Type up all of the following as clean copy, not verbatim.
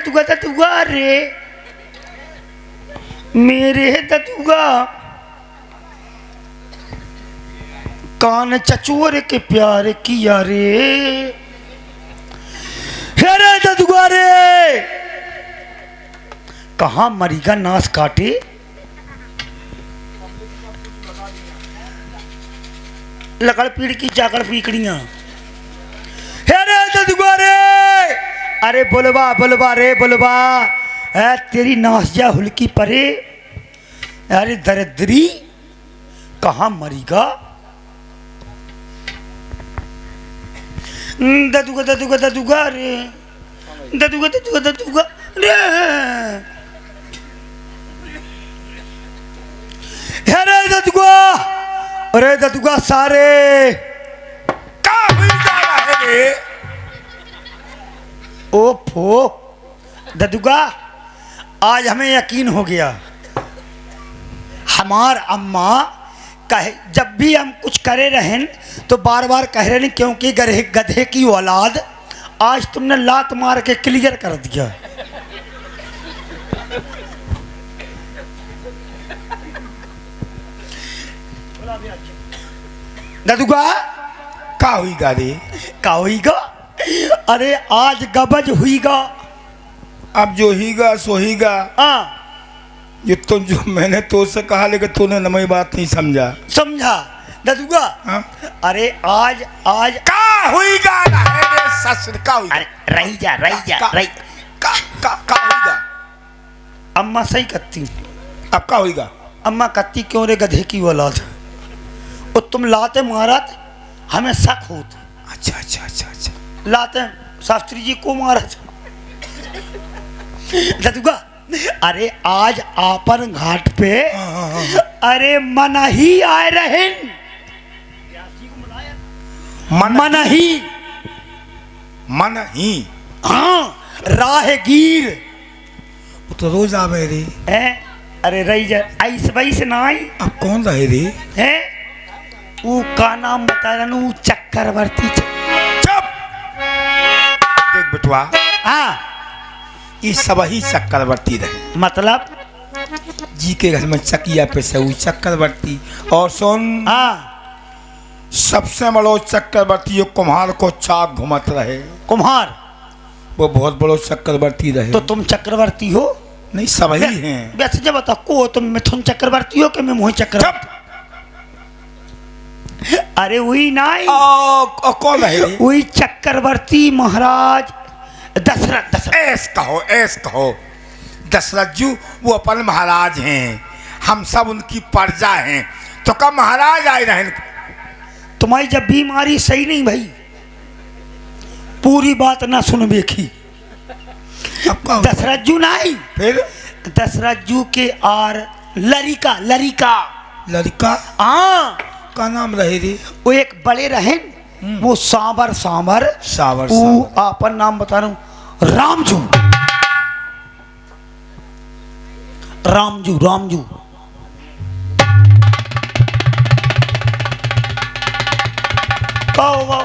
दतुगा रे मेरे दतुगा कान चचोर के प्यार किया रे हेरे दतुगा रे कहाँ मरीगा नास काटे लकड़ पीड़ की चाकड़ पीकड़ियां हेरे दतुगा रे अरे बोलबा बोलबा रे बोलबा तेरी नास जा हुलकी परे अरे दरिद्री कहाँ मरीगा दतुगा दतुगा दतुगा रे दतुगा दतुगा दतुगा रे अरे दतुगा अरे दतुगा सारे का हुई जा रहा है रे ओफो दतुगा आज हमें यकीन हो गया हमार अम्मा कहे जब भी हम कुछ करे रहें तो बार बार कह रहे हैं क्योंकि गधे की औलाद आज तुमने लात मार के क्लियर कर दिया दतुगा का हुई गा रे का हुईगा अरे आज गबज हुईगा अब जो हीगा सो हीगा हाँ ये तो जो मैंने तो से कहा लेकिन तूने नई बात नहीं समझा समझा दतुगा हाँ? अरे आज आज का हुई गा है रे ससुर का हुई अरे रही जा रही का हुईगा अम्मा सही कत्ती अब का हुईगा अम्मा कत्ती क्यों रे गधे की औलाद और तुम लाते मारत हमें शक होत अच्छा अच्छा अच्छा अच्छा लाते शास्त्री जी को मारत दतुगा अरे आज आपन घाट पे अरे मना ही आए रहे मन ही हाँ राहगीर वो तो रोज आवे रे है अरे रही जा ऐस वैस ना आई अब कौन रहे रे है वो का नाम बता रहा हूँ चक्रवर्ती चुप देख बेटुआ हाँ ये सब ही चक्रवर्ती रहे मतलब जी के घर में चकिया पे से हुई चक्रवर्ती और सुन हाँ सबसे बड़ो चक्रवर्ती कुम्हार को चाक घुमत रहे कुम्हार वो बहुत बड़ो चक्रवर्ती रहे तो तुम चक्रवर्ती हो नहीं सब ही हैं वैसे जब बता को तुम मिथुन चक्रवर्ती हो कि मैं मोहित चक्रवर्ती अरे वही नहीं कौन रहे वही चक्रवर्ती महाराज दशरथ ऐस कहो दशरथ जी वो अपन महाराज हैं हम सब उनकी प्रजा हैं तो कब महाराज आए रहे तुम्हारी जब बीमारी सही नहीं भाई पूरी बात ना सुन बेखी दशरथ जू नहीं फिर दशरथ जू के आर लरिका लरिका लड़का हाँ का नाम रहे रे वो एक बड़े रहे वो सांबर सांबर सावर वो आपन नाम बता रहा हूँ रामजू रामजू रामजू वाह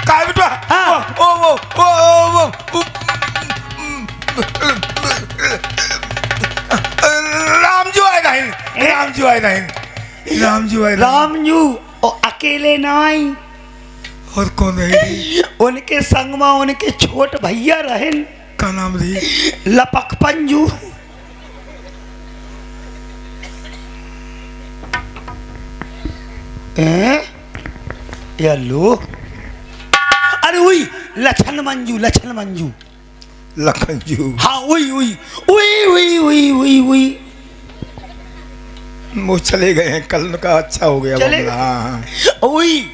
का बेटा रामजू आए नहीं रामजू आए नहीं रामजू आए रामजू और अकेले नहीं और कौन रहे उनके संग में उनके छोट भैया रहे का नाम रही लपक पंजू या लो अरे वही लछन मंजू लखनजू हाँ वही वो चले गए हैं कल का अच्छा हो गया चले हाँ वही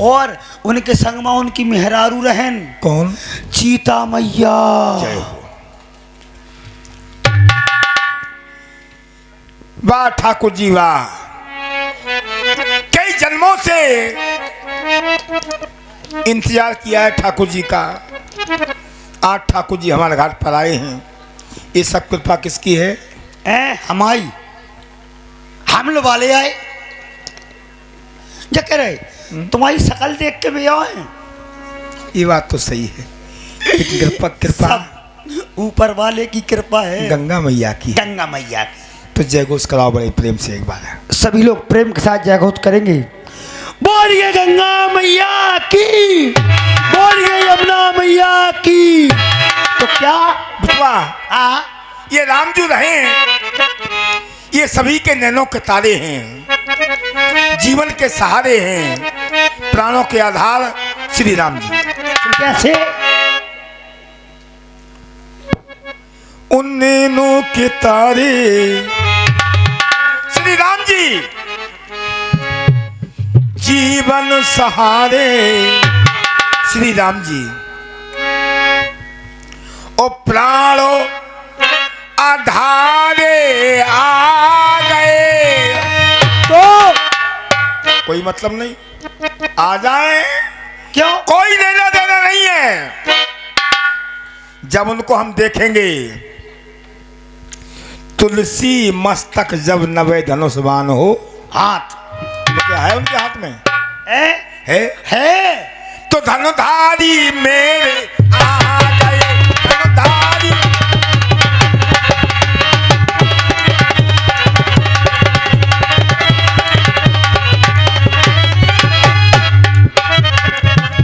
और उनके संग में उनकी मेहरारू रहन कौन चीता मैया जय हो वाह ठाकुर जी वाह कई जन्मों से इंतजार किया है ठाकुर जी का आज ठाकुर जी हमारे घाट पर आए हैं ये सब कृपा किसकी है हमारी हमल वाले आए, क्या कह रहे तुम्हारी शकल देख के भी आए। ये बात तो सही है, कृपा कृपा सब ऊपर वाले की कृपा है, गंगा मैया की। गंगा मैया की। तो जय घोष कराओ बड़े प्रेम से एक बार। सभी लोग प्रेम के साथ जय घोष करेंगे। बोलिए गंगा मैया की, बोलिए यमुना मैया की। तो क्या बुटवा, ये रामजू रहे हैं, ये सभी के नैनों के तारे हैं, जीवन के सहारे हैं, प्राणों के आधार श्री राम जी। कैसे? उन नैनों के तारे श्री राम जी, जीवन सहारे श्री राम जी। ओ प्राणो आधारे आ गए, तो कोई मतलब नहीं, आ जाए, क्यों? कोई लेना देना नहीं है। जब उनको हम देखेंगे, तुलसी मस्तक जब नवे धनुषबान हो, हाथ तो क्या है उनके हाथ में? है तो धनुधारी मेरे आ गए, धनुधारी।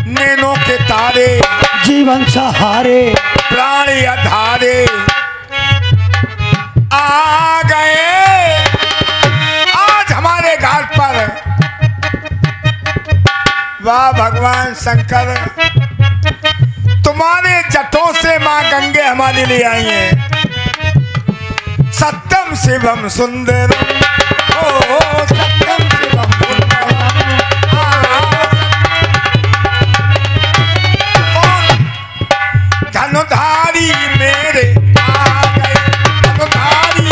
नैनों के तारे, जीवन सहारे, प्राण आधारे आ गए। आज हमारे घाट पर वाह भगवान शंकर, तुम्हारे जटों से मां गंगे हमारे लिए आई हैं। सत्यम शिवम सुंदरम, ओ सत्यम शिवम सुंदरम। धनुधारी मेरे आ गए, धनुधारी।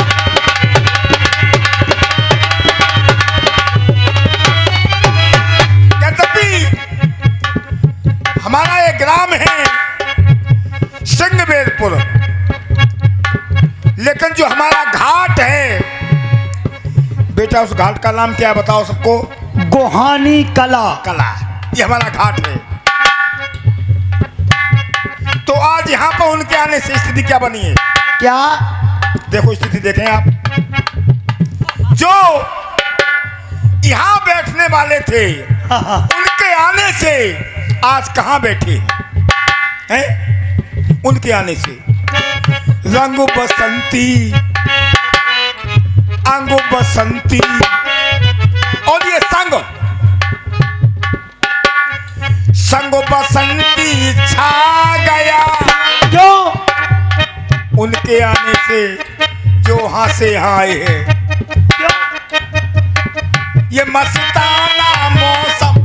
हमारा एक ग्राम है सिंहवेदपुर, लेकिन जो हमारा घाट है बेटा, उस घाट का नाम क्या है बताओ सबको? गोहानी कला। कला, ये हमारा घाट है। तो आज यहाँ पर उनके आने से स्थिति क्या बनी है? क्या? देखो स्थिति देखें आप, जो यहाँ बैठने वाले थे उनके आने से आज कहाँ बैठे हैं? उनके आने से रंग बसंती, अंग बसंती, और ये संग संग बसंती छा गया। क्यों? उनके आने से जो वहां से यहाँ आए हैं। क्यों? ये मस्ताना मौसम,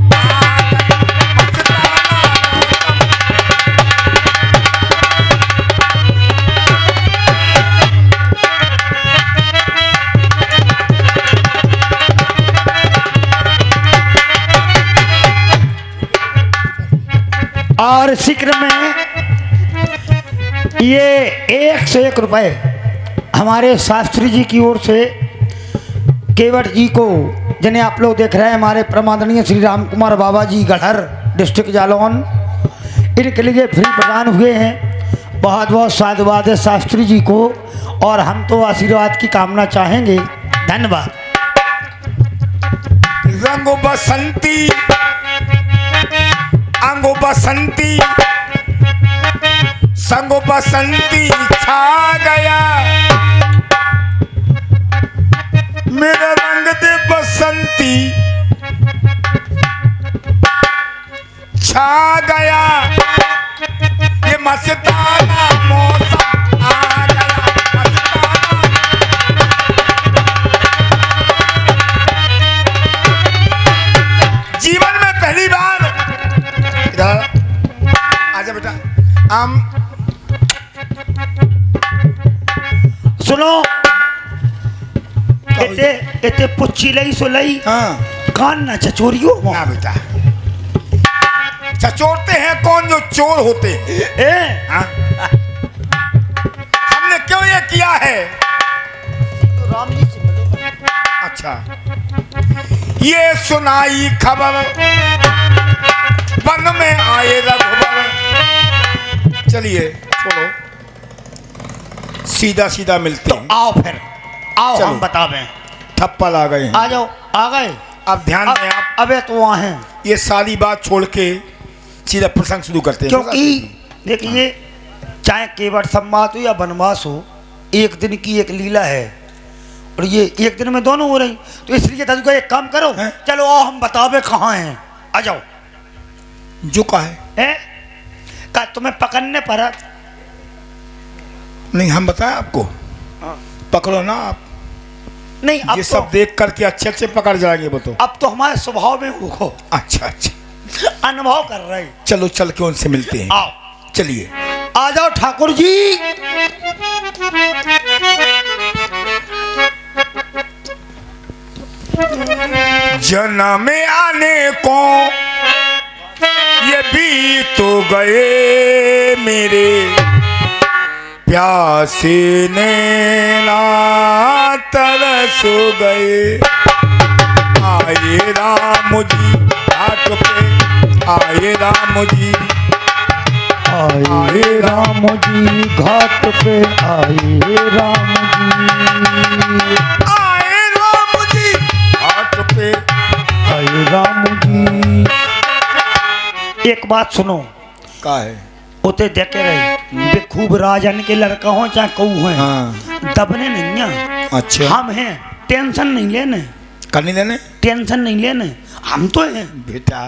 और शीघ्र में ये 101 रुपए हमारे शास्त्री जी की ओर से केवट जी को, जिन्हें आप लोग देख रहे हैं, हमारे प्रमादनीय श्री राम कुमार बाबा जी गढ़र डिस्ट्रिक्ट जालौन, इनके लिए फ्री प्रदान हुए हैं। बहुत बहुत साधुवाद है शास्त्री जी को, और हम तो आशीर्वाद की कामना चाहेंगे। धन्यवाद। रंग बसंती, अंग बसंती, संग बसंती छा गया। मेरा रंग दे बसंती छा गया। ये मस्ताना मौसम आ गया, मस्ताना। जीवन में पहली बार, इधर आजा बेटा, आम सुनो, एते एते पुच्छी लई सुलई, हाँ कान ना चचोरियो। ना बेटा, चचोरते हैं कौन? जो चोर होते हैं। हाँ? हमने क्यों ये किया है? राम जी से मिलो। अच्छा, ये सुनाई खबर वन में आए रघुबर। चलिए छोड़ो, सीधा सीधा मिलते हैं। आओ फिर, आओ चलो। हम बतावें। थप्पड़ आ गए हैं। आ जाओ, आ गए। अब ध्यान दें आप, अबे तो वहाँ हैं, ये सारी बात छोड़ के सीधा प्रसंग शुरू करते हैं। क्योंकि देखिए, चाहे केवट संवाद हो या वनवास हो, एक दिन की एक लीला है, और ये एक दिन में दोनों हो रही। तो इसलिए दादू का एक काम करो, हैं? चलो आओ हम बतावे कहाँ हैं। आ जाओ। जो कहा है का तुम्हें पकड़ने पर नहीं, हम बताएं आपको। पकड़ो ना आप, नहीं। अब ये तो, सब देख करके अच्छे अच्छे पकड़ जाएंगे वो तो। अब तो हमारे स्वभाव में हो, अच्छा अच्छा, अनुभव कर रहे। चलो चल के उनसे मिलते हैं। आओ, चलिए। आ जाओ ठाकुर जी। जन्म में आने को ये भी तो गए मेरे, प्यासे नैना तरस गए। आए राम जी घाट पे, आए राम जी, आए राम जी घाट पे, आए राम जी, आए राम जी घाट पे, आए राम जी। एक बात सुनो, का है उते देखे रहे बे खूब राजन के लड़का हो चाहे कहू है, हाँ। दबने नहीं है। अच्छा, हम हैं, टेंशन नहीं लेने, करनी देने टेंशन नहीं लेने, हम तो हैं। बेटा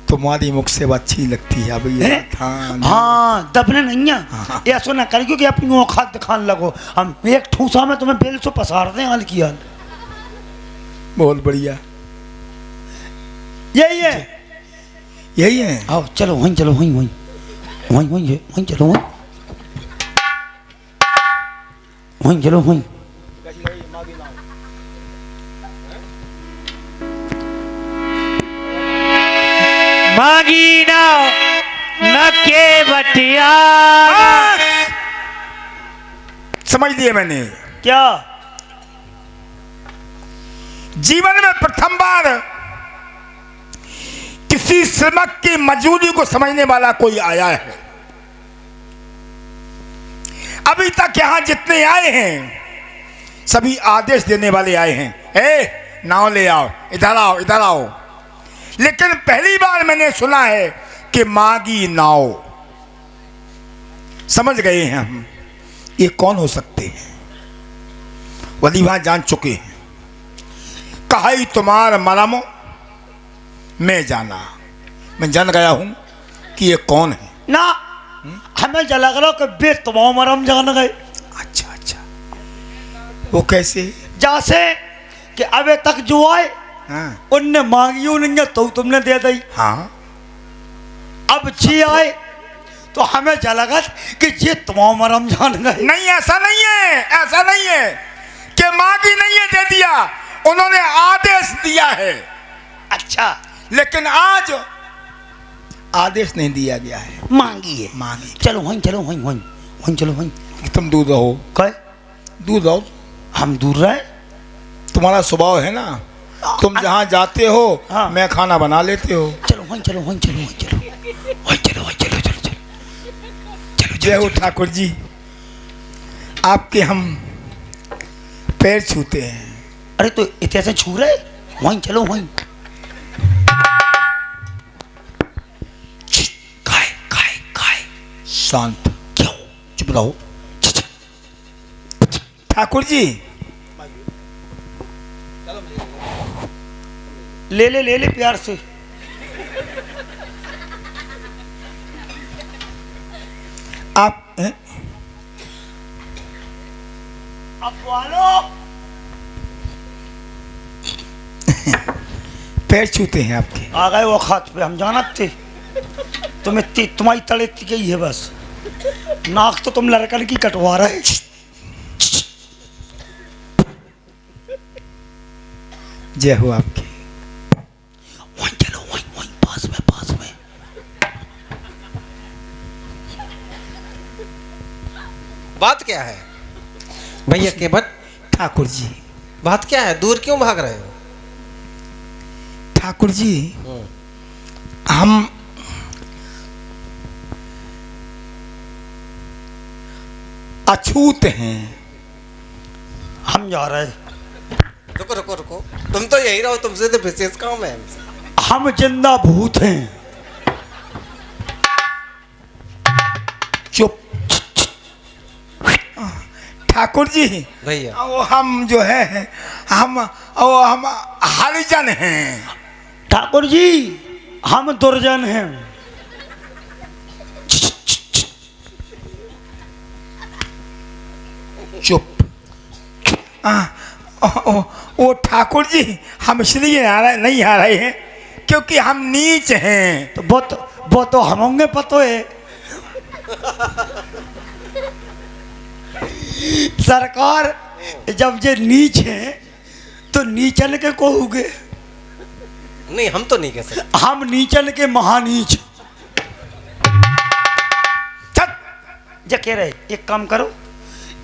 तुम्हारी मुख से अच्छी लगती है अभी ये बात। हाँ, हाँ, दबने नहीं है। हाँ। ऐसा ना कर, क्योंकि अपनी औकात दिखाने लगो। हम एक ठूसा में तुम्हें बेल से पसार दें, हाल की हाल। बहुत बढ़िया, यही है, यही है। आओ चलो वहीं, चलो वहीं वहीं वहीं वहीं वहीं चलो, वहीं वहीं चलो, वहीं। मागी ना न के बटिया। समझ लिए मैंने। क्या? जीवन में प्रथम बार किसी श्रमिक की मजदूरी को समझने वाला कोई आया है। अभी तक यहां जितने आए हैं सभी आदेश देने वाले आए हैं, ए नाव ले आओ, इधर आओ, इधर आओ। लेकिन पहली बार मैंने सुना है कि मागी नाव। समझ गए हैं हम ये कौन हो सकते हैं। वली वहां जान चुके हैं। कहा ही तुम्हार मरम मैं जाना, मैं जान गया हूं कि ये कौन है। ना, हमें जला करो कि बे तुम मरम जान गए। अच्छा अच्छा, वो कैसे? जैसे कि अबे तक जो आए हाँ उनने मांगी उन्हें तो तुमने दे दी। हाँ, अब जी आए तो हमें जलागत कि ये तुम मरम जान गए। नहीं ऐसा नहीं है, ऐसा नहीं है कि मांगी नहीं है दे दिया, उन्होंने आदेश दिया है। अच्छा, लेकिन आज आदेश नहीं दिया गया है, मांगी है। मांगी। चलो वहीं, चलो वहीं वहीं वहीं, चलो वहीं। तुम दूर रहो, कहे दूर रहो। हम दूर रहे। तुम्हारा स्वभाव है ना, तुम जहाँ जाते हो हाँ। मैं खाना बना लेते हो। चलो वहीं, चलो वहीं, चलो वहीं, चलो वहीं, चलो वहीं, चलो चलो चलो चलो। जय हो ठाकुर जी, आपके हम पैर छूते हैं। अरे तो इतने से छू रहे, वहीं चलो वहीं। खाए खाए खाए। शांत, क्यों? चुप रहो। ठाकुर जी ले ले ले ले प्यार से। आप अब वालो पैर छूते हैं आपके। आ गए वो खात पे, हम जानत थे तुम्हें, तुम्हारी तड़े गई है बस। नाक तो तुम लड़कन की कटवा रहे। जय हो आपकी। वहीं चलो वहीं वहीं, पास में पास में। बात क्या है भैया के बत? ठाकुर जी बात क्या है, दूर क्यों भाग रहे हो? ठाकुर जी हम अछूत हैं। हम जा रहे हैं। रुको रुको रुको, तुम तो यही रहो, तुमसे तो विशेष काम है। हम जिंदा भूत हैं। चुप। ठाकुर जी भैया वो हम जो है हम हरिजन हैं। ठाकुर जी हम दुर्जन हैं। चुप। वो ठाकुर जी हम इसलिए नहीं आ रहे हैं क्योंकि हम नीच हैं। तो वो तो हम होंगे पतो है। सरकार जब ये नीच है तो नीचन के को होगे। नहीं, हम तो नहीं कह सकते। हम नीचन के महानीच। चल जा कह रहे एक काम करो,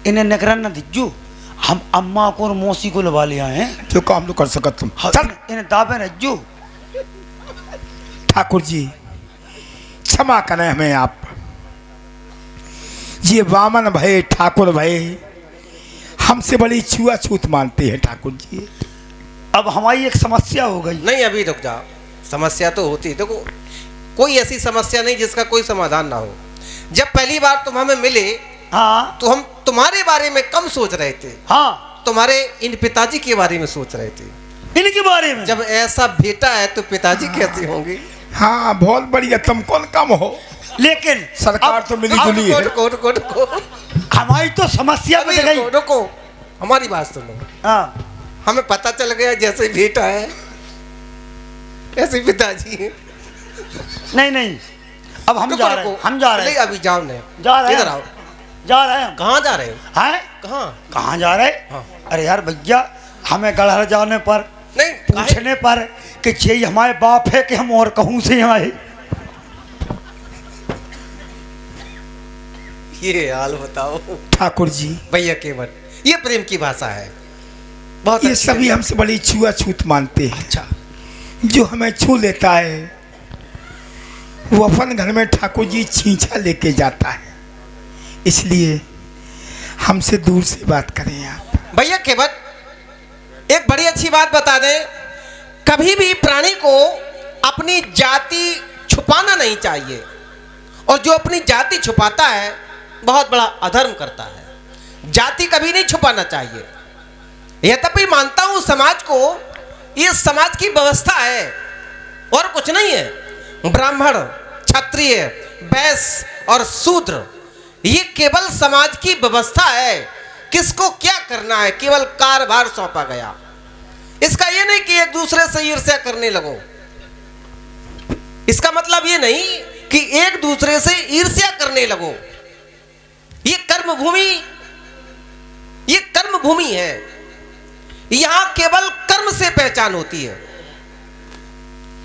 इन्हें निगरान न दीजू, हम अम्मा को और मौसी को लगा लिया है। जो काम तो कर सकत तुम। हाँ, चल इन्हें दाबे रज्जू। ठाकुर जी क्षमा करें हमें आप। ये वामन भाई ठाकुर भाई हमसे बड़ी छुआछूत मानते हैं ठाकुर जी। अब हमारी एक समस्या हो गई। नहीं, अभी रुक जाओ, समस्या तो होती। देखो, कोई ऐसी समस्या नहीं जिसका कोई समाधान ना हो। जब पहली बार तुम हमें मिले हाँ तो हम तुम्हारे बारे में कम सोच रहे थे, हाँ तुम्हारे इन पिताजी के बारे में सोच रहे थे। इनके बारे में जब ऐसा बेटा है तो पिताजी कैसे होंगे? हाँ बहुत बढ़िया, तुम कौन कम हो। लेकिन सरकार तो मिली जुली है। रुको रुको रुको, हमारी तो समस्या अभी बन गई। रुको रुको, हमारी बात सुनो। हाँ हमें पता चल गया जैसे बेटा है ऐसे पिताजी है। नहीं नहीं, अब हम जा रहे हैं। हम जा रहे नहीं, हैं। अभी जाओ नहीं, जा रहे इधर हैं। आओ। जा रहे हैं। कहाँ जा रहे हो? हैं कहाँ? कहाँ जा रहे हैं? हाँ। अरे यार भैया, हमें गढ़हर जाने पर नहीं, पूछने पर कि ये हमारे बाप है कि हम और कहूँ से आए। ये हाल बताओ ठाकुर जी भैया केवल, ये प्रेम की भाषा है। बहुत ये अच्छी सभी है। हमसे बड़ी छुआछूत मानते हैं। अच्छा, जो हमें छू लेता है वो अपन घर में ठाकुर जी छींचा लेके जाता है। इसलिए हमसे दूर से बात करें आप। भैया केवल एक बड़ी अच्छी बात बता दें, कभी भी प्राणी को अपनी जाति छुपाना नहीं चाहिए, और जो अपनी जाति छुपाता है बहुत बड़ा अधर्म करता है। जाति कभी नहीं छुपाना चाहिए। यद्यपि मानता हूं समाज को, ये समाज की व्यवस्था है और कुछ नहीं है। ब्राह्मण, क्षत्रिय, वैश्य और शूद्र, ये केवल समाज की व्यवस्था है। किसको क्या करना है केवल कारभार सौंपा गया। इसका ये नहीं कि एक दूसरे से ईर्ष्या करने लगो। इसका मतलब ये नहीं कि एक दूसरे से ईर्ष्या करने लगो। ये कर्म भूमि है। यहां केवल कर्म से पहचान होती है।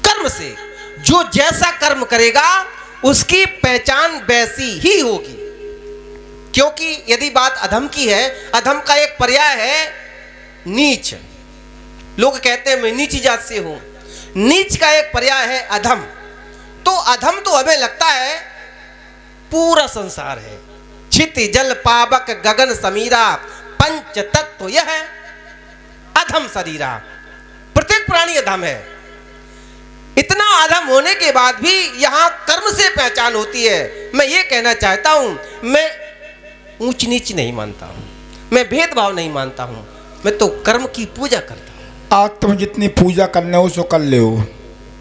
कर्म से, जो जैसा कर्म करेगा उसकी पहचान वैसी ही होगी। क्योंकि यदि बात अधम की है, अधम का एक पर्याय है नीच। लोग कहते हैं मैं नीची जात से हूं। नीच का एक पर्याय है अधम। तो अधम तो हमें लगता है पूरा संसार है। क्षिति जल पावक गगन समीरा, पंच तत्व यह है अधम शरीरा। प्रत्येक प्राणी अधम है। इतना अधम होने के बाद भी यहां कर्म से पहचान होती है। मैं ये कहना चाहता हूं, मैं ऊंच नीच नहीं मानता हूं, मैं भेदभाव नहीं मानता हूं, मैं तो कर्म की पूजा करता हूं। आज तुम जितनी पूजा करने हो सो कर ले हो।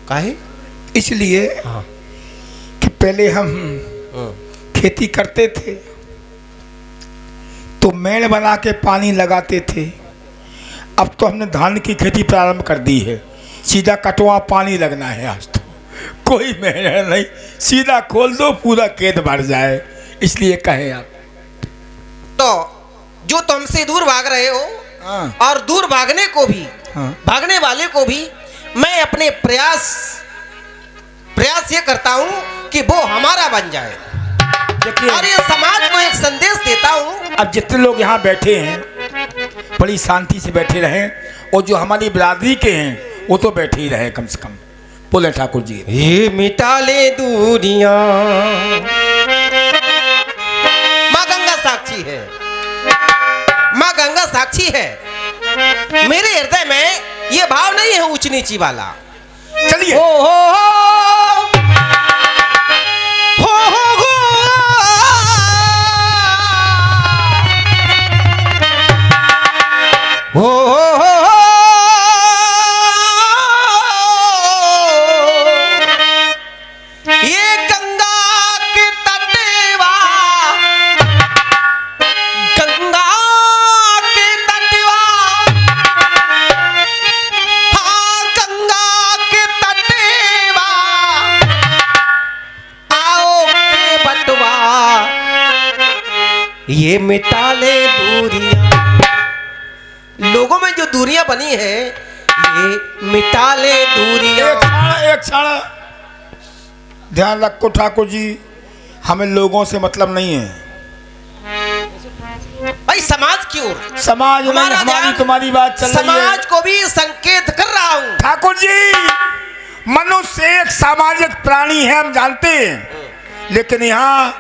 काहे? इसलिए हाँ। कि पहले हम खेती करते थे तो मेड़ बना के पानी लगाते थे। अब तो हमने धान की खेती प्रारंभ कर दी है। सीधा कटवा पानी लगना है। आज तो कोई मेहनत नहीं, सीधा खोल दो पूरा खेत भर जाए। इसलिए कहें आप तो जो तुमसे दूर भाग रहे हो, हाँ। और दूर भागने को भी, हाँ। भागने वाले को भी मैं अपने प्रयास ये करता हूं कि वो हमारा बन जाए। देखिए, और ये समाज को एक संदेश देता हूं। अब जितने लोग यहाँ बैठे हैं बड़ी शांति से बैठे रहें, और जो हमारी बिरादरी के हैं वो तो बैठे ही रहे कम से कम। बोले ठाकुर जी। ये मिटा ले दूरियां, माँ गंगा साक्षी है, माँ गंगा साक्षी है। मेरे हृदय में ये भाव नहीं है ऊंच नीची वाला। चलिए। हो हो हो ये गंगा के तटवा, गंगा के तटवा, हाँ गंगा के तटवा, आओ के बटवा, ये मिटा ले दूरियां। लोगों में जो दूरियां बनी है ये मिटा ले दूरियां। एक क्षण ध्यान रखो ठाकुर जी, हमें लोगों से मतलब नहीं है भाई, समाज की ओर, समाज में हमारा हमारी ध्यान तुम्हारी बात चल रही है। समाज को भी संकेत कर रहा हूं। ठाकुर जी, मनुष्य एक सामाजिक प्राणी है, हम जानते हैं, लेकिन यहाँ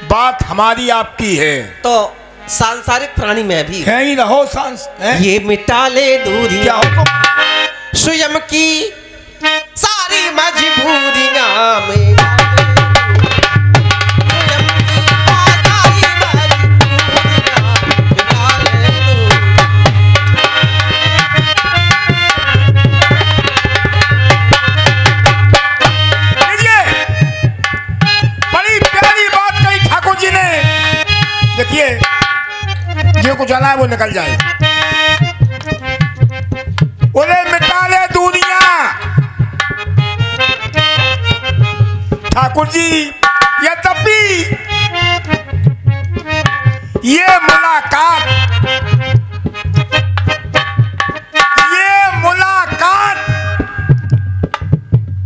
बात हमारी आपकी है, तो सांसारिक प्राणी में भी है ही रहो सांस है? ये मिटा ले दूरियां, क्या हो स्वयं की सारी मजबूरियां में को जाना है वो निकल जाए। उन्हें मिटा ले दूरियां। ठाकुर जी, यद्यपि ये मुलाकात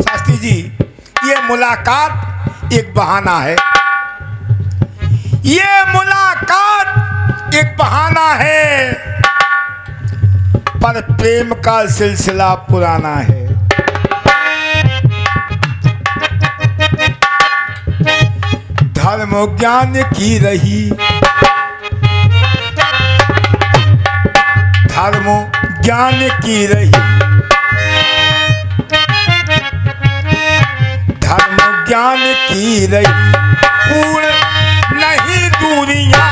शास्त्री जी, ये मुलाकात एक बहाना है, ये मुलाकात एक बहाना है, पर प्रेम का सिलसिला पुराना है। धर्म ज्ञान की रही, धर्म ज्ञान की रही, धर्म ज्ञान की रही, पूर्ण नहीं दूरियां,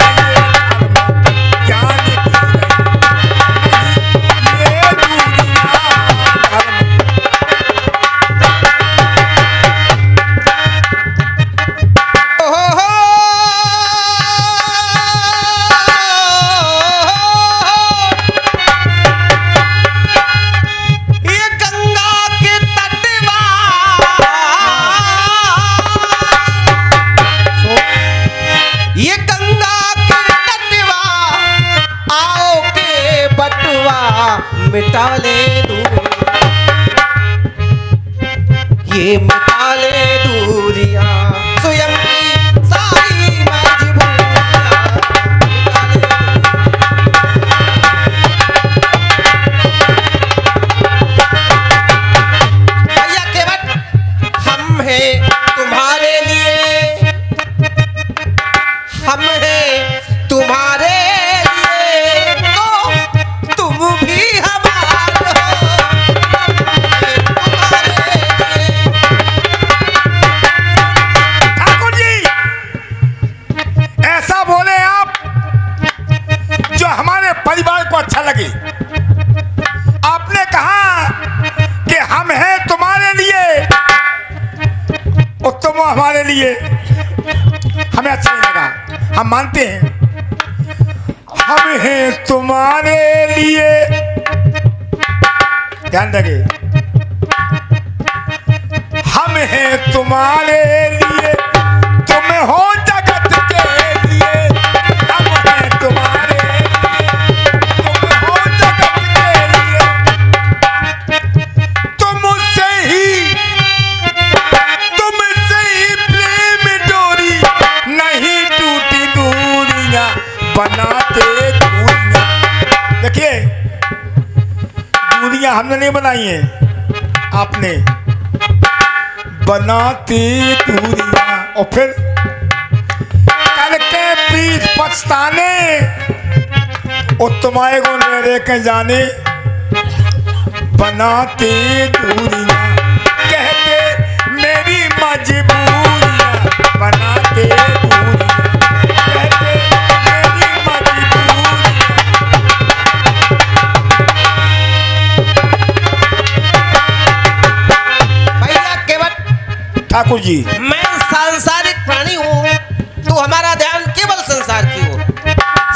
मिटा ले ये मिटा ले दूरियां, स्वयं की सारी मजबूरियां भैया केवट, हम हैं तुम्हारे लिए, हम हैं तुम्हारे लिए, तो तुम भी अच्छा लगे। आपने कहा कि हम हैं तुम्हारे लिए और तुम हमारे लिए, हमें अच्छा नहीं लगा। हम मानते हैं हम हैं तुम्हारे लिए, ध्यान रखे, हम हैं तुम्हारे लिए, तुम हो जगत के लिए, हम हैं तुम्हारे बनाते दूरियां। नहीं बनाई है आपने, बनाती दूरियां और फिर करके पीठ पछताने और तुम्हारे को मेरे के जाने, बनाती दूरियां कहते मेरी मजबूरियां, बनाते दूरियां कहते मेरी मजबूरियां। भैया केवट, ठाकुर जी मैं सांसारिक प्राणी हूँ, तो हमारा ध्यान केवल संसार की ओर,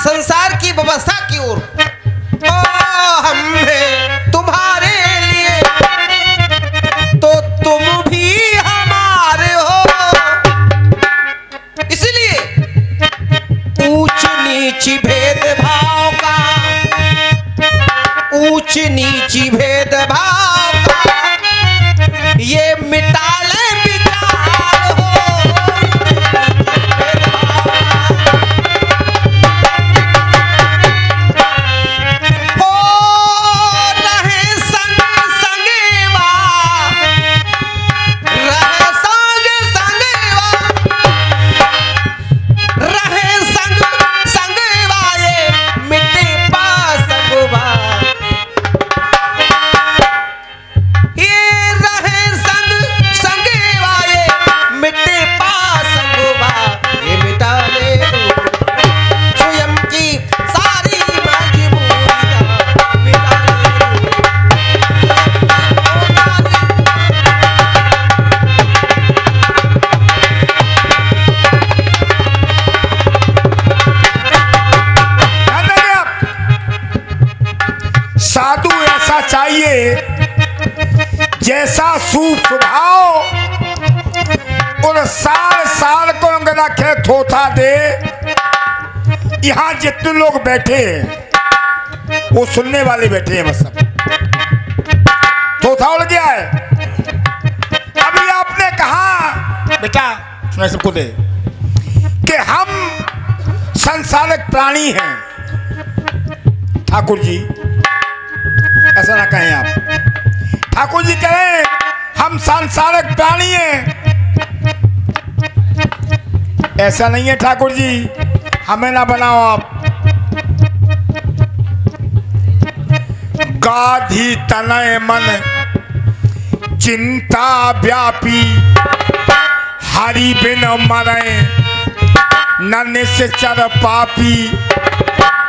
संसार की व्यवस्था की ओर। ओ हम हैं तुम्हारे लिए, तो तुम भी हमारे हो। इसलिए ऊंच नीच भेदभाव का, ऊंच नीच भेदभाव का ये मिटा ले विचार हो। साधु ऐसा चाहिए जैसा सुस्वभाव, और साल साल को रखे थोथा दे। यहाँ जितने लोग बैठे हैं वो सुनने वाले बैठे हैं, बस सब थोथा उड़ गया है। अभी आपने कहा बेटा मैं सबको दे कि हम संसारिक प्राणी हैं। ठाकुर जी ऐसा ना कहें आप, ठाकुर जी कहें हम सांसारिक प्राणी हैं। ऐसा नहीं है ठाकुर जी, हमें ना बनाओ आप। गाधी तनय मन चिंता व्यापी, हरि बिन मरे न निश्चर पापी।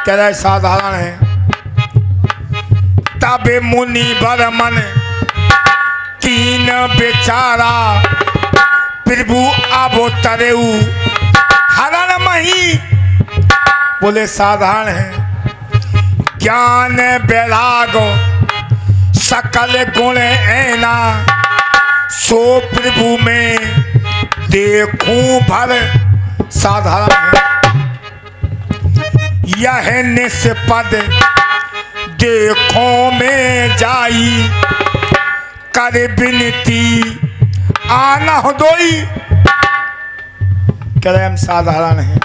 कह रहा साधारण है तबे मुनि बर मन तीन बेचारा, प्रभु आबो तरेऊ हरण मही। बोले साधारण है ज्ञान बैराग सकल गुण ऐना, सो प्रभु में देखूं भर। साधारण है यह निष्पद देखो में जाई, कर बिनती आना हो दोई। कह रहे हम साधारण हैं।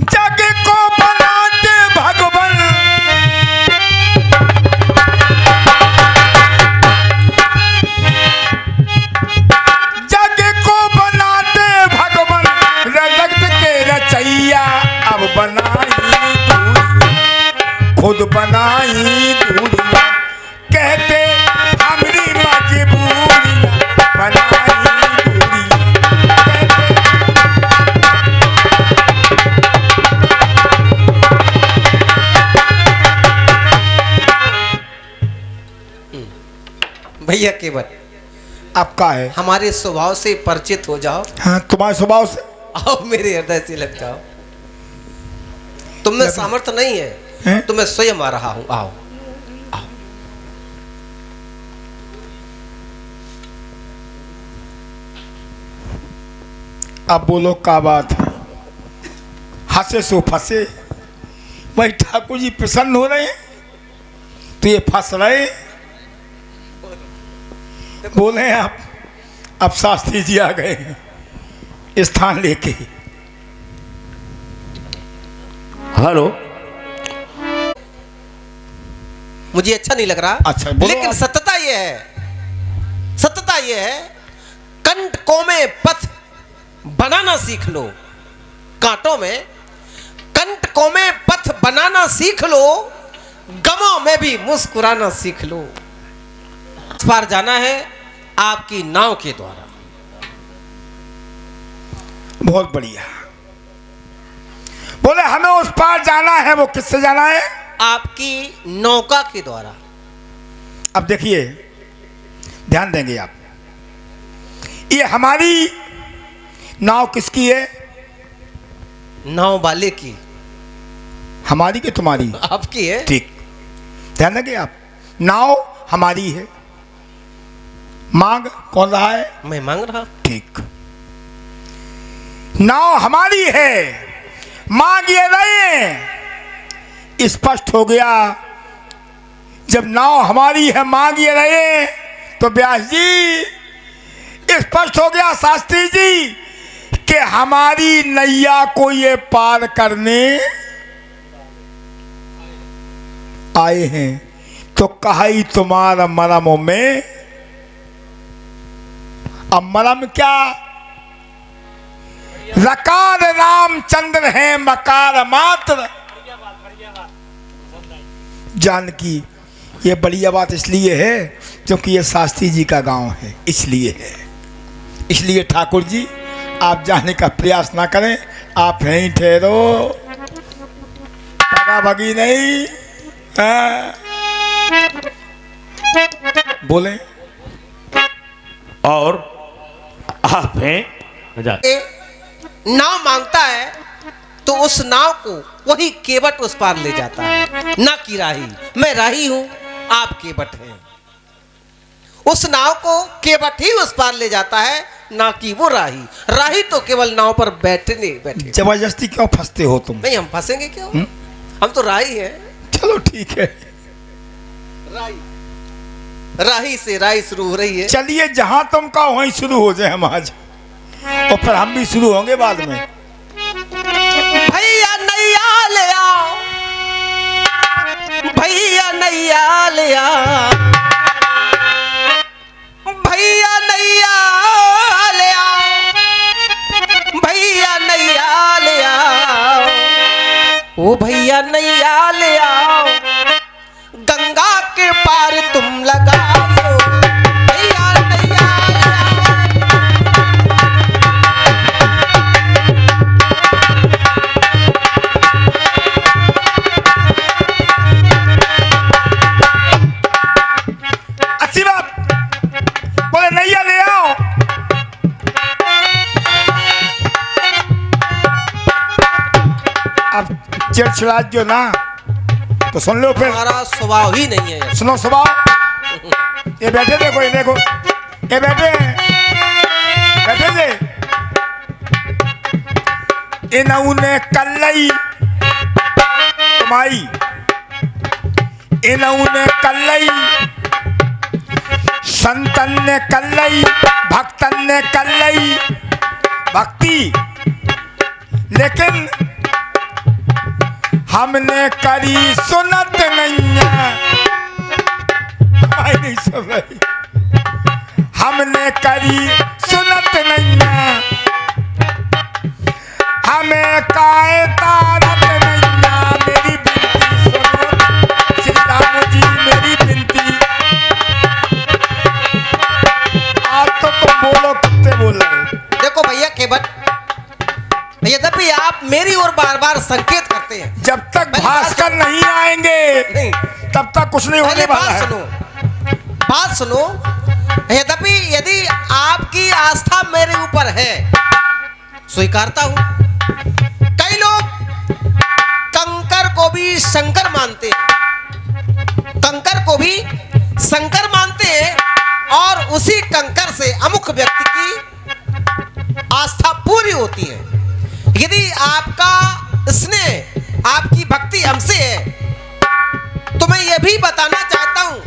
जग को बनाते भगवान, जग को बनाते भगवान, जगत के रचैया अब बनाई दूरियां, खुद बनाई दूरियां, कहते हमारी मजबूरियां, बनाई दूरियां, कहते। भैया केवल आपका है हमारे स्वभाव से परिचित हो जाओ। हाँ तुम्हारे स्वभाव से आओ मेरे हृदय से लग जाओ। तुमने सामर्थ्य नहीं है, तो मैं स्वयं आ रहा हूं। आओ आओ। अब बोलो क्या बात है। हंसे सो फंसे। भाई ठाकुर जी प्रसन्न हो रहे हैं तो ये फंस रहे। बोले आप अब शास्त्री जी आ गए स्थान लेके। हेलो मुझे अच्छा नहीं लग रहा। अच्छा, बोलो लेकिन आप। सत्यता यह है, सत्यता यह है, कंटकों में पथ बनाना सीख लो, कांटों में कंटकों में पथ बनाना सीख लो, गमों में भी मुस्कुराना सीख लो। इस पार जाना है आपकी नाव के द्वारा। बहुत बढ़िया। बोले हमें उस पार जाना है, वो किससे जाना है? आपकी नौका के द्वारा। अब देखिए, ध्यान देंगे आप, ये हमारी नाव किसकी है? नाव वाले की। हमारी कि तुम्हारी? आपकी है। ठीक, ध्यान देंगे आप, नाव हमारी है, मांग कौन रहा है? मैं मांग रहा। ठीक, नाव हमारी है, मांग ये रहे। स्पष्ट हो गया, जब नाव हमारी है मांग ये रहे, तो व्यास जी स्पष्ट हो गया शास्त्री जी कि हमारी नैया को ये पार करने आए हैं। तो कहाई तुम्हारा मरमों में, अब मरम क्या? रकार रामचंद्र है, मकार मात्र जानकी। ये बढ़िया बात इसलिए है क्योंकि ये शास्त्री जी का गांव है, इसलिए है। इसलिए ठाकुर जी आप जाने का प्रयास ना करें, आप यहीं ठहरो, भगा भगी नहीं। हाँ। बोले और आप हैं नाव मांगता है तो उस नाव को वही केवट उस पार ले जाता है, ना कि राही। मैं राही हूं, आप केवट हैं। उस नाव को केवट ही उस पार ले जाता है, ना कि वो राही। राही तो केवल नाव पर बैठे। जबरदस्ती क्यों फंसते हो तुम? नहीं, हम फंसेंगे क्यों? हम तो राही हैं। चलो ठीक है, राही से राही शुरू हो रही है। चलिए जहां तुम का वहीं शुरू हो जाए हम आज, और फिर हम भी शुरू होंगे बाद में। भैया नैया ले आओ, भैया नैया ले आओ, भैया नैया ले आओ, भैया नैया ले आओ, ओ भैया नैया ले आओ, गंगा के पार तुम लगा लो, भैया नैया ले आओ। अच्छी बात, बोले नैया ले आओ। अब चिड़चिड़ा जो ना तो सुन लो फिर। हमारा स्वभाव ही नहीं है। सुनो स्वभाव, ये बैठे देखो, ये देखो, ये बैठे हैं, बैठे थे। इन्होंने कल्लई कमाई, इन्होंने कल्लई, संतन ने कल्लई, भक्तन ने कल्लई भक्ति, लेकिन हमने करी सुनत नैया। नहीं सुन रही, हमने करी सुनत नैया, हमें काए तारत नैया। मेरी बिनती सुनो श्री राम जी, मेरी बिनती। आप तो तुम बोलो, कितने बोल रहे? देखो भैया केवट, यद्यपि आप मेरी ओर बार बार संकेत करते हैं, जब तक पहले भास्कर नहीं आएंगे नहीं, तब तक कुछ नहीं होने पहले वाला बात है। सुनो, बात सुनो। यद्यपि यदि आपकी आस्था मेरे ऊपर है, स्वीकारता हूं। कई लोग कंकर को भी शंकर मानते हैं, कंकर को भी शंकर मानते हैं, और उसी कंकर से अमुक व्यक्ति की आस्था पूरी होती है। यदि आपका स्नेह, आपकी भक्ति हमसे है, तो मैं ये भी बताना चाहता हूं,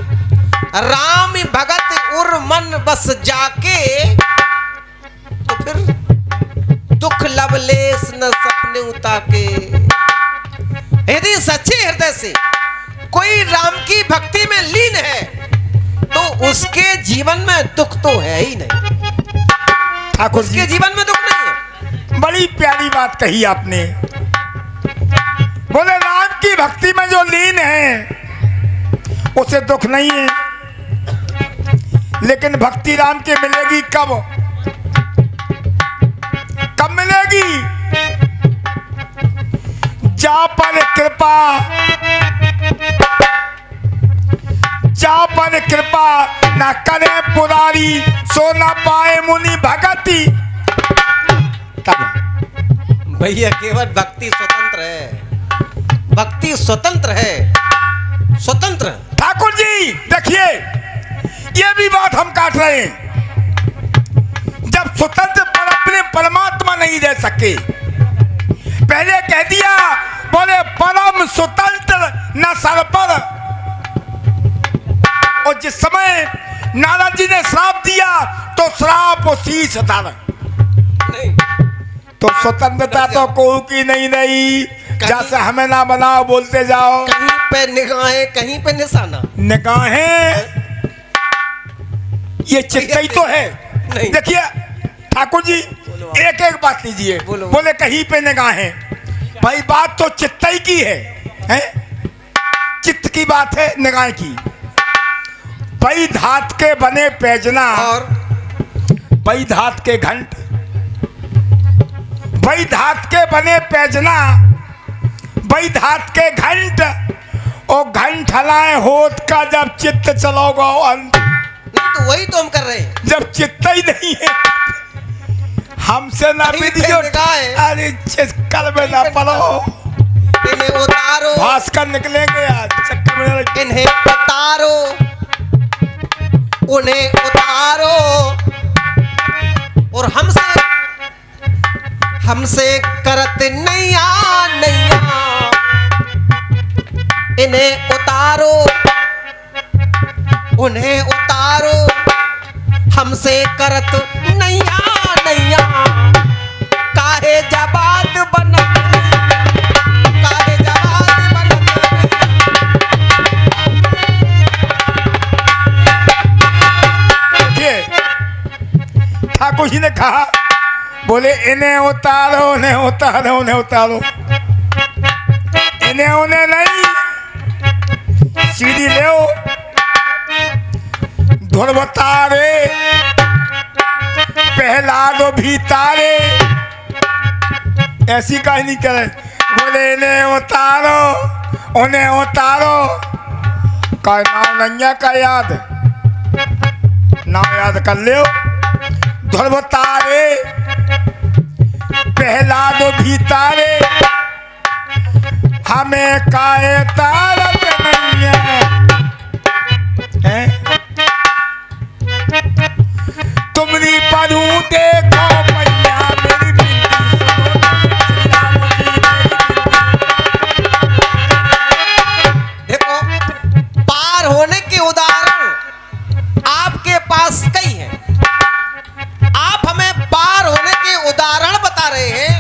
राम भगत उर मन बस जाके, तो फिर दुख लवलेस न सपने उताके। यदि सच्चे हृदय से कोई राम की भक्ति में लीन है तो उसके जीवन में दुख तो है ही नहीं। ठाकुर जी उसके जीवन में दुख नहीं है। बड़ी प्यारी बात कही आपने। बोले राम की भक्ति में जो लीन है उसे दुख नहीं है, लेकिन भक्ति राम की मिलेगी कब? कब मिलेगी? जा पर कृपा, जा पर कृपा न करे पुरारी, सो न पाए मुनि भगति। तब भैया केवल भक्ति स्वतंत्र है, भक्ति स्वतंत्र है, स्वतंत्र। ठाकुर जी देखिए, ये भी बात हम काट रहे हैं। जब स्वतंत्र पर अपने परमात्मा नहीं रह सके, पहले कह दिया बोले परम स्वतंत्र न सर पर। और जिस समय नारद जी ने श्राप दिया तो श्राप उसी से था। नहीं तो स्वतंत्रता तो कोई की नहीं जैसे हमें ना बनाओ बोलते जाओ। कहीं पे निगाहें, कहीं पे निशाना। निगाहें ये चित्तई तो है। नहीं। देखिए ठाकुर जी एक एक बात लीजिए। बोलो। बोले कहीं पे निगाहें, भाई बात तो चित्तई की है? चित्त की बात है, निगाह की। भाई धात के बने पैजना और भाई धात के घंट, भाई धात के बने पैजना, भाई धात के घंट, और घंट हलाए होत का जब चित्त चलोगा अंत। नहीं तो वही तो हम कर रहे हैं। जब चित्त ही नहीं है हमसे ना कहीं पे विधियो। निगाह है। अरे कल में ना पढ़ो, इन्हें उतारो, भास्कर निकलेंगे आज चक्कर में लगे। इन्हें उतारो, उन्हें उतारो, और हमसे करत नैया नैया, इन्हें उतारो, उन्हें उतारो, हमसे करत नैया नैया, काहे जबात बनत, काहे जबात बनत। देखिए ठाकुर जी ने कहा बोले इन्हें उतारो, उन्हें उतारो, उन्हें उतारो, इन्हें उन्हें नहीं, सीढ़ी ले धुरवतारे पहला दो भीतारे। ऐसी कहानी करे। बोले इन्हें उतारो, उन्हें उतारो, का नाम नैया का याद, नाम याद कर लियो। धुरवतारे पहला दो भीतारे, हमें काहे तारत नहीं है। तुमरी पढ़ू देखो मैया मेरी बिनती सुनो, श्री राम जी मेरी बिनती। देखो पार होने के उदाहरण आपके पास कई हैं। आप हमें पार होने के उदाहरण बता रहे हैं,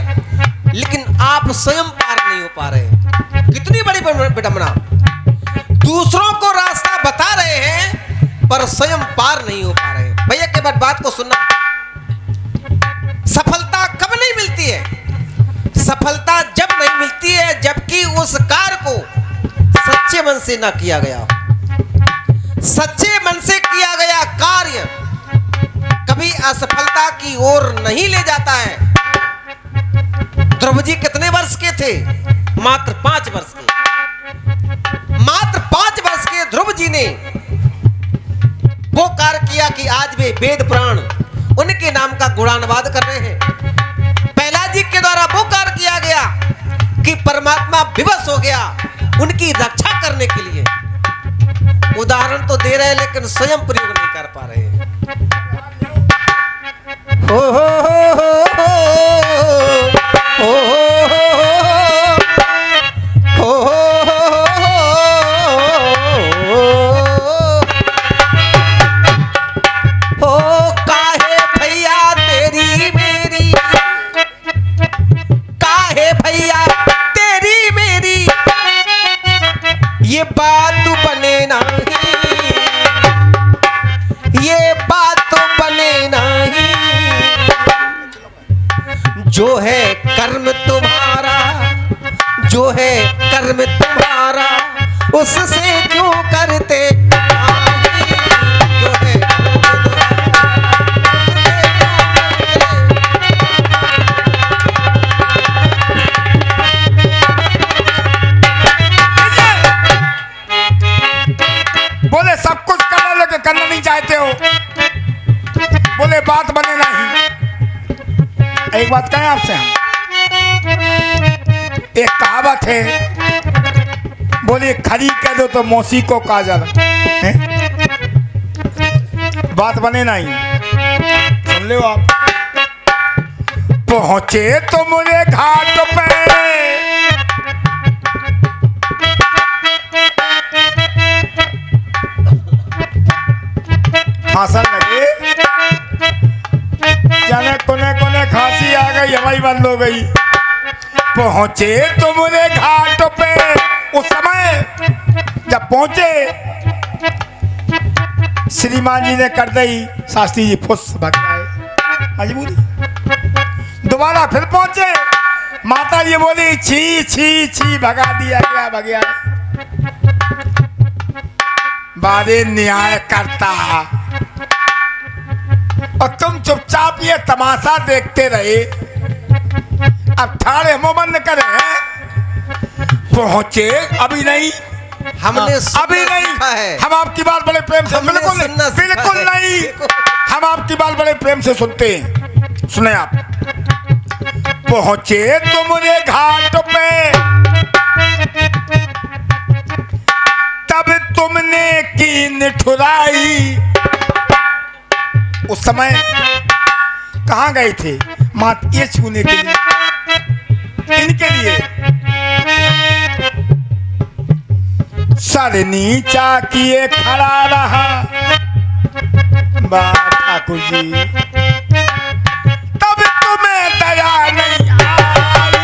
लेकिन आप स्वयं पार नहीं हो पा रहे। कितनी बड़ी विडंबना। दूसरों को रास्ता बता रहे हैं पर स्वयं पार नहीं हो पा रहे। भैया के बाद बात को सुनना। सफलता कब नहीं मिलती है? सफलता जब नहीं मिलती है जबकि उस कार्य को सच्चे मन से ना किया गया। सच्चे मन से किया गया कार्य कभी असफलता की ओर नहीं ले जाता है। ध्रुव जी कितने वर्ष के थे? मात्र 5 वर्ष के। मात्र 5 वर्ष के ध्रुव जी ने वो कार्य किया कि आज वे वेद पुराण उनके नाम का गुणानुवाद कर रहे हैं। प्रहलाद जी के द्वारा वो कार्य किया गया कि परमात्मा विवश हो गया उनकी रक्षा करने के लिए। उदाहरण तो दे रहे हैं लेकिन स्वयं प्रयोग नहीं कर पा रहे हैं। हो हो हो हो हो हो हो काहे भैया तेरी मेरी, काहे भैया तेरी मेरी ये बात बने नहीं, ये बात बने नहीं। जो है कर्म तुम्हारा, जो है कर्म तुम्हारा, उससे क्यों करते आगे? जो है बोले सब कुछ करना लेकिन करना नहीं चाहते हो, बोले बात बने नहीं। एक बात कहें आपसे हम, एक कहावत है, बोले खरी कह दो तो मौसी को काजल है? बात बने नहीं। सुन लो आप। पहुंचे तो मुझे घाट पे, खांसन लगे, जाने कोने कोने खांसी आ गई, हवाई बंद हो गई। पहुंचे तो मुझे घाट पे, उस समय जब पहुंचे श्रीमान जी ने कर दी, शास्त्री जी फुस भाग आए मजबूरी। दोबारा फिर पहुंचे, माता जी बोली छी छी छी, भगा दिया गया, भगया। बारे न्याय करता और तुम चुपचाप ये तमाशा देखते रहे। अब ठाड़े मुंह बंद करे हैं। पहुंचे अभी नहीं, हमने अभी नहीं है। हम आपकी बात बड़े प्रेम से, बिल्कुल बिल्कुल नहीं, हम आपकी बात बड़े प्रेम से सुनते हैं। सुने आप। पहुंचे तुम मुझे घाट पे, तब तुमने की निठुराई। उस समय कहाँ गए थे? मात ये छूने के लिए, इनके लिए। सर नीचा किए खड़ा रहा बाबा ठाकुर जी, तब तुम्हें दया नहीं आई।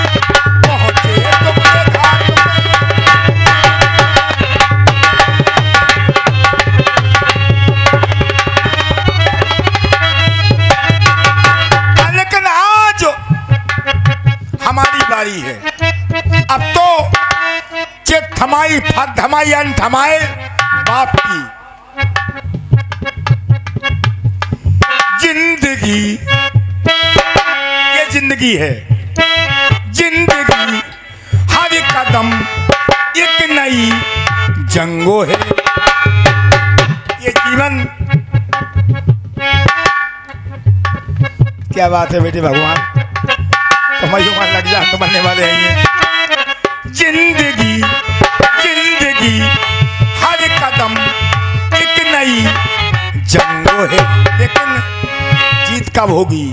पहुंचे तुमने घाट पे। लेकिन आज हमारी बारी है। अब तो चेत थमाई फत थमाई अन थमाए बाप की जिंदगी, ये जिंदगी है। जिंदगी हर कदम एक नई जंगो है। ये जीवन, क्या बात है बेटे, भगवान तुम्हारी उम्र लग जा तो बनने वाले हैं ये। जिंदगी जिंदगी हर कदम एक नई जंगो है, लेकिन जीत कब होगी?